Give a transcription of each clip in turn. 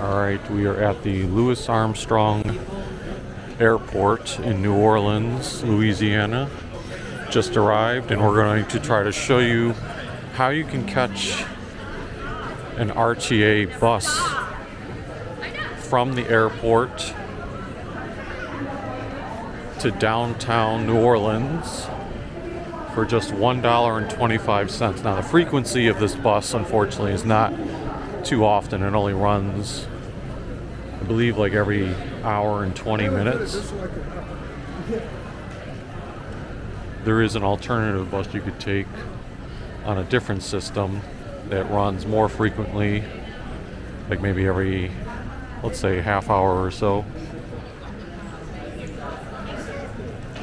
Alright, we are at the Louis Armstrong Airport in New Orleans, Louisiana. Just arrived, and we're going to try to show you how you can catch an RTA bus from the airport to downtown New Orleans for just $1.25. Now, the frequency of this bus, unfortunately, is not too often. It only runs, I believe, like every hour and 20 minutes. There is an alternative bus you could take on a different system that runs more frequently, like maybe every, let's say, half hour or so.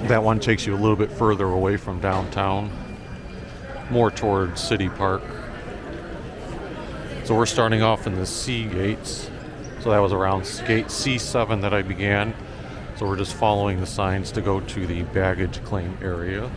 That one takes you a little bit further away from downtown, more towards City Park. So we're starting off in the C gates. So that was around gate C7 that I began. So we're just following the signs to go to the baggage claim area.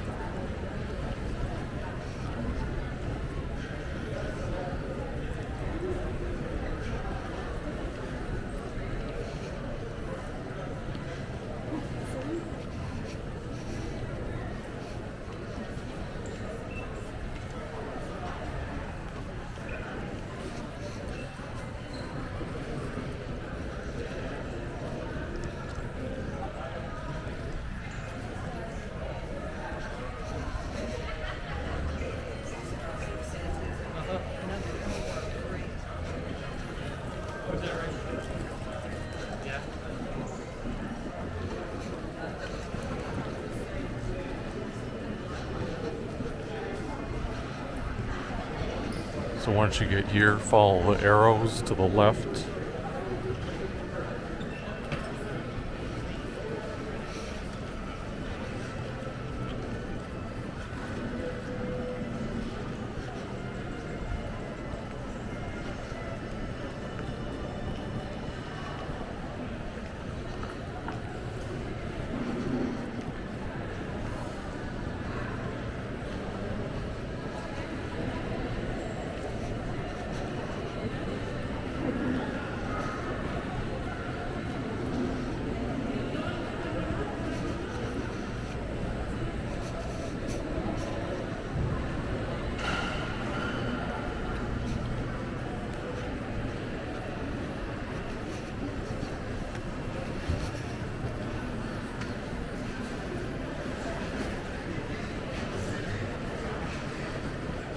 So once you get here, follow the arrows to the left.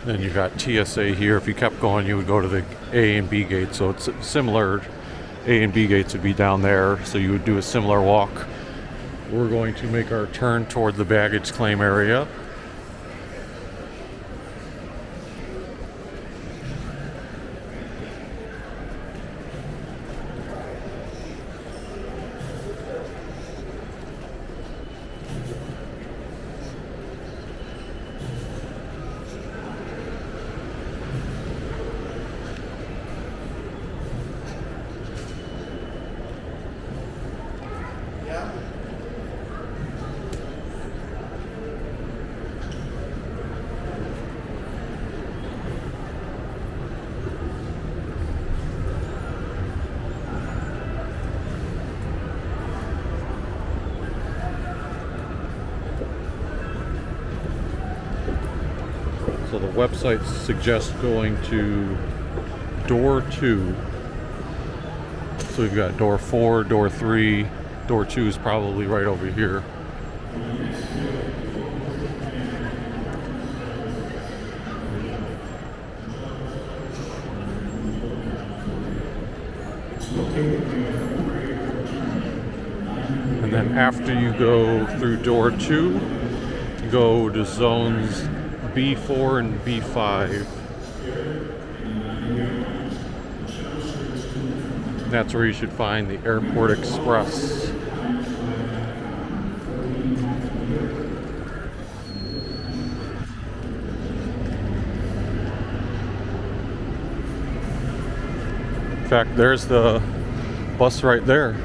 Then you got TSA here. If you kept going, you would go to the A and B gate. So it's similar. A and B gates would be down there. So you would do a similar walk. We're going to make our turn toward the baggage claim area. So the website suggests going to door 2. So we've got door 4, door 3, door 2 is probably right over here. And then after you go through door 2, go to zones B4 and B5. That's where you should find the Airport Express. In fact, there's the bus right there.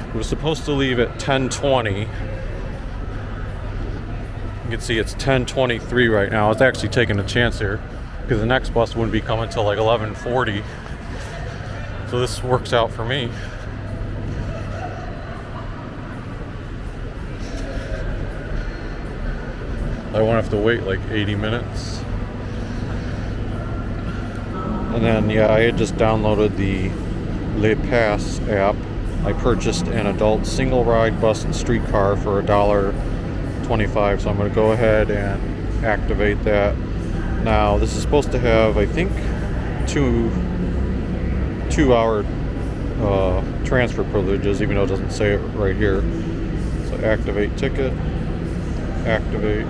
It was supposed to leave at 10:20. You can see it's 10:23 right now. It's actually taking a chance here because the next bus wouldn't be coming until like 11:40. So this works out for me. I won't have to wait like 80 minutes. And then, yeah, I had just downloaded the Le Pass app. I purchased an adult single ride bus and streetcar for $1.25. So I'm going to go ahead and activate that. Now, this is supposed to have, I think, two-hour transfer privileges, even though it doesn't say it right here. So activate ticket, activate.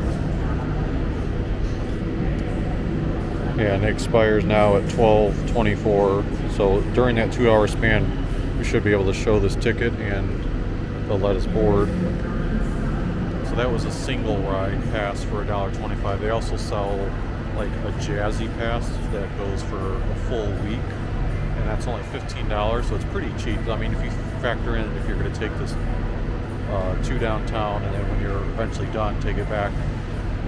And it expires now at 12:24. So during that 2-hour span, we should be able to show this ticket and they'll let us board. So that was a single ride pass for $1.25. They also sell like a Jazzy pass that goes for a full week, and that's only $15. So it's pretty cheap. I mean, if you factor in if you're going to take this to downtown, and then when you're eventually done, take it back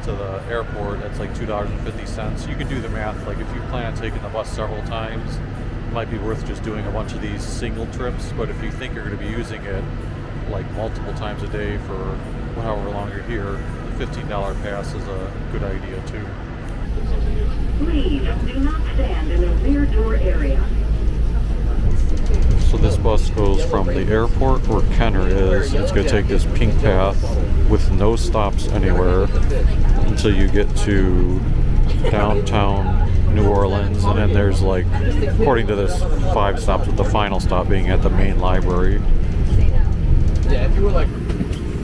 to the airport, that's like $2.50. You can do the math. Like if you plan on taking the bus several times, it might be worth just doing a bunch of these single trips. But if you think you're going to be using it like multiple times a day for however long you're here, the $15 pass is a good idea too. Please do not stand in the rear door area. So this bus goes from the airport where Kenner is. It's going to take this pink path with no stops anywhere until you get to downtown New Orleans, and then there's, like, according to this, 5 stops, with the final stop being at the main library.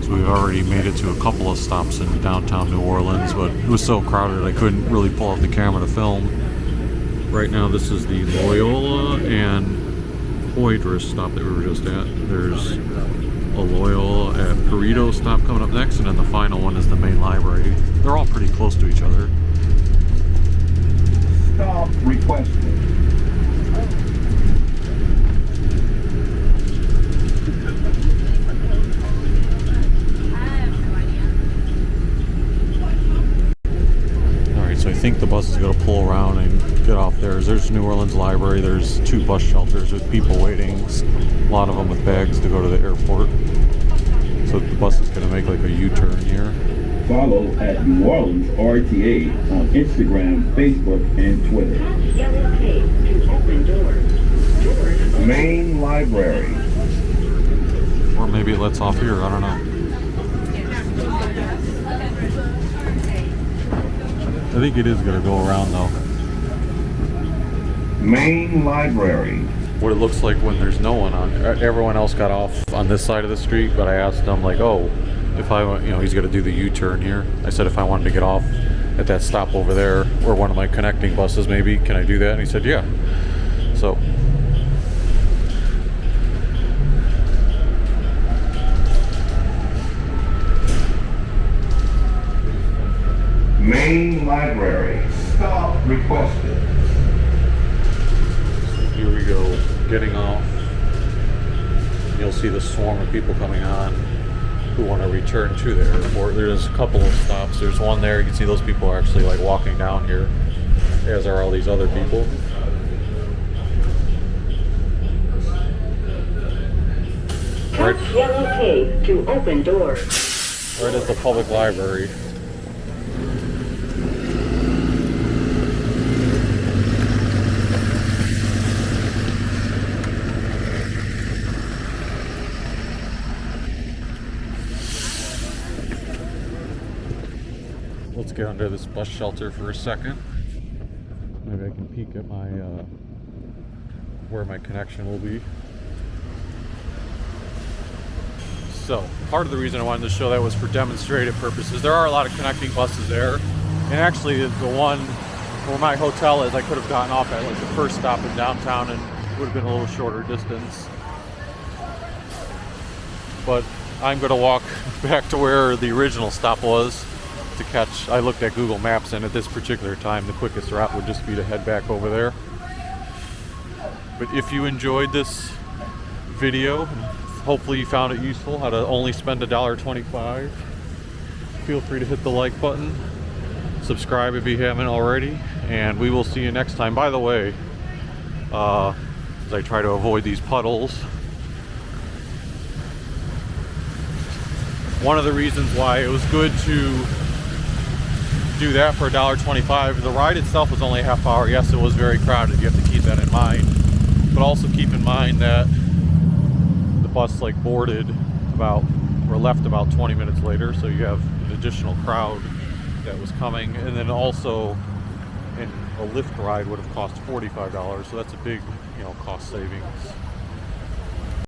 So we've already made it to a couple of stops in downtown New Orleans, but it was so crowded I couldn't really pull out the camera to film. Right now this is the Loyola and Poydras stop that we were just at. There's a Loyola at Burrito stop coming up next, and then the final one is the main library. They're all pretty close to each other. Stop requested. Alright, so I think the bus is going to pull around and get off there. There's New Orleans Library. There's 2 bus shelters with people waiting. A lot of them with bags to go to the airport. So the bus is going to make like a U-turn here. Follow at New Orleans RTA on Instagram, Facebook, and Twitter. Yellow tape to open doors. Doors. Main library. Or maybe it lets off here. I don't know. I think it is going to go around though. Main library. What it looks like when there's no one on. Everyone else got off on this side of the street, but I asked them like, oh, if I want, he's going to do the U-turn here. I said if I wanted to get off at that stop over there, or one of my connecting buses maybe, can I do that? And he said, yeah. So. Main library. Stop requested. Here we go, getting off. You'll see the swarm of people coming on who want to return to the airport. There's a couple of stops. There's one there. You can see those people are actually like walking down here, as are all these other people. Touch yellow tape to open doors. Right at the public library. Let's get under this bus shelter for a second. Maybe I can peek at my where my connection will be. So, part of the reason I wanted to show that was for demonstrative purposes. There are a lot of connecting buses there, and actually the one where my hotel is, I could have gotten off at like the first stop in downtown and it would have been a little shorter distance. But I'm going to walk back to where the original stop was to catch. I looked at Google Maps, and at this particular time the quickest route would just be to head back over there. But if you enjoyed this video, hopefully you found it useful how to only spend $1.25, feel free to hit the like button, subscribe if you haven't already, and we will see you next time. By the way, as I try to avoid these puddles. One of the reasons why it was good to do that for $1.25, the ride itself was only a half hour. Yes, it was very crowded. You have to keep that in mind. But also keep in mind that the bus like boarded about, or left about 20 minutes later, so you have an additional crowd that was coming. And then also a Lyft ride would have cost $45, so that's a big, cost savings.